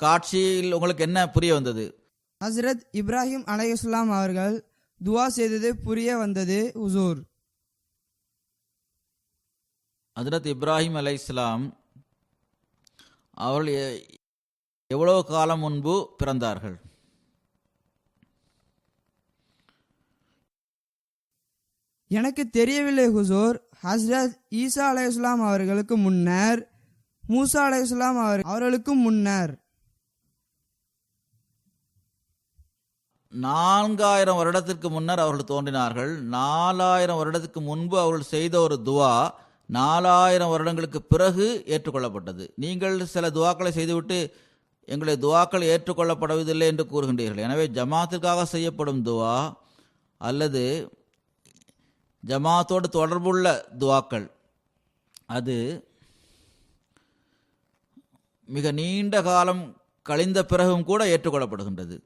காட்சியில் உங்களுக்கு என்ன புரிய வந்தது? ஹஸ்ரத் இப்ராஹிம் அலைஹிஸ்ஸலாம் அவர்கள் துவா செய்தது புரிய வந்தது ஹுசூர். ஹஜ்ரத் இப்ராஹிம் அலைஹிஸ்ஸலாம் அவர்கள் எவ்வளவு காலம் முன்பு பிறந்தார்கள்? எனக்கு தெரியவில்லை ஹுசூர். ஹஸ்ரத் ஈசா அலைஹிஸ்ஸலாம் அவர்களுக்கு முன்னர், மூசா அலைஹிஸ்ஸலாம் அவர்களுக்கு முன்னர் 4000 வருடத்திற்கு முன்னர் அவர்கள் தோன்றினார்கள். 4000 வருடத்துக்கு முன்பு அவர்கள் செய்த ஒரு துவா 4000 வருடங்களுக்கு பிறகு ஏற்றுக்கொள்ளப்பட்டது. நீங்கள் சில துவாக்களை செய்துவிட்டு எங்களுடைய துவாக்கள் ஏற்றுக்கொள்ளப்படவில்லை என்று கூறுகின்றீர்கள். எனவே ஜமாத்திற்காக செய்யப்படும் துவா அல்லது ஜமாத்தோடு தொடர்புள்ள துவாக்கள் அது மிக நீண்ட காலம் கழிந்த பிறகும் கூட ஏற்றுக்கொள்ளப்படுகின்றது.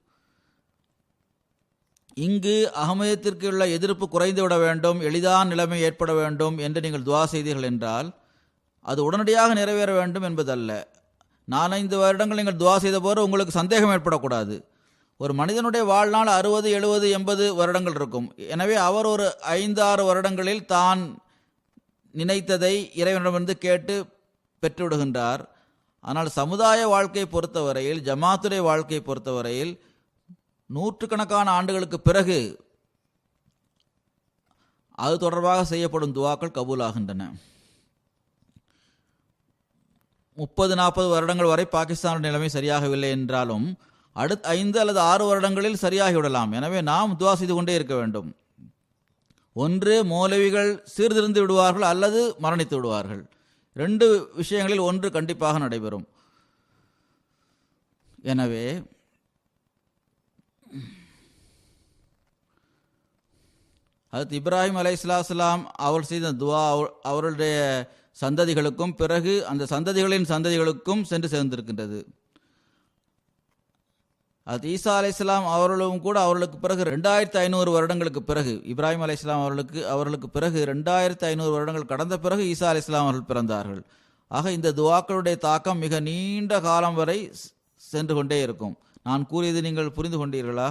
இங்கு அகமதியத்திற்கு உள்ள எதிர்ப்பு குறைந்து விட வேண்டும், எளிதான நிலைமை ஏற்பட வேண்டும் என்று நீங்கள் துவா செய்தீர்கள் என்றால் அது உடனடியாக நிறைவேற வேண்டும் என்பதல்ல. 4-5 வருடங்கள் நீங்கள் துவா செய்த போது உங்களுக்கு சந்தேகம் ஏற்படக்கூடாது. ஒரு மனிதனுடைய வாழ்நாள் 60, 70, 80 வருடங்கள் இருக்கும். எனவே அவர் ஒரு 5-6 வருடங்களில் தான் நினைத்ததை இறைவனிடமிருந்து கேட்டு பெற்றுவிடுகின்றார். ஆனால் சமுதாய வாழ்க்கையை பொறுத்தவரையில், ஜமாத்துடைய வாழ்க்கையை பொறுத்தவரையில் நூற்றுக்கணக்கான ஆண்டுகளுக்கு பிறகு அது தொடர்பாக செய்யப்படும் துவாக்கள் கபூலாகின்றன. 30-40 வருடங்கள் வரை பாகிஸ்தானுடைய நிலைமை சரியாகவில்லை என்றாலும் அடுத்த 5 அல்லது 6 வருடங்களில் சரியாகிவிடலாம். எனவே நாம் துவா செய்து கொண்டே இருக்க வேண்டும். ஒன்று, மௌலவிகள் சீர்திருந்து விடுவார்கள் அல்லது மரணித்து விடுவார்கள். 2 விஷயங்களில் ஒன்று கண்டிப்பாக நடைபெறும். எனவே ஹஜ்ரத் இப்ராஹிம் அலைஹிஸ்ஸலாம் அவர்கள் செய்த துவா அவருடைய சந்ததிகளுக்கும் பிறகு அந்த சந்ததிகளின் சந்ததிகளுக்கும் சென்று சேர்ந்திருக்கின்றது. அது ஈசா அலைஹிஸ்ஸலாம் அவர்களும் கூட அவர்களுக்கு பிறகு 2500 வருடங்களுக்கு பிறகு, இப்ராஹிம் அலைஹிஸ்ஸலாம் அவர்களுக்கு பிறகு 2500 வருடங்கள் கடந்த பிறகு ஈசா அலைஹிஸ்ஸலாம் அவர்கள் பிறந்தார்கள். ஆக இந்த துவாக்களுடைய தாக்கம் மிக நீண்ட காலம் வரை சென்று கொண்டே இருக்கும். நான் கூறியது நீங்கள் புரிந்து கொண்டீர்களா?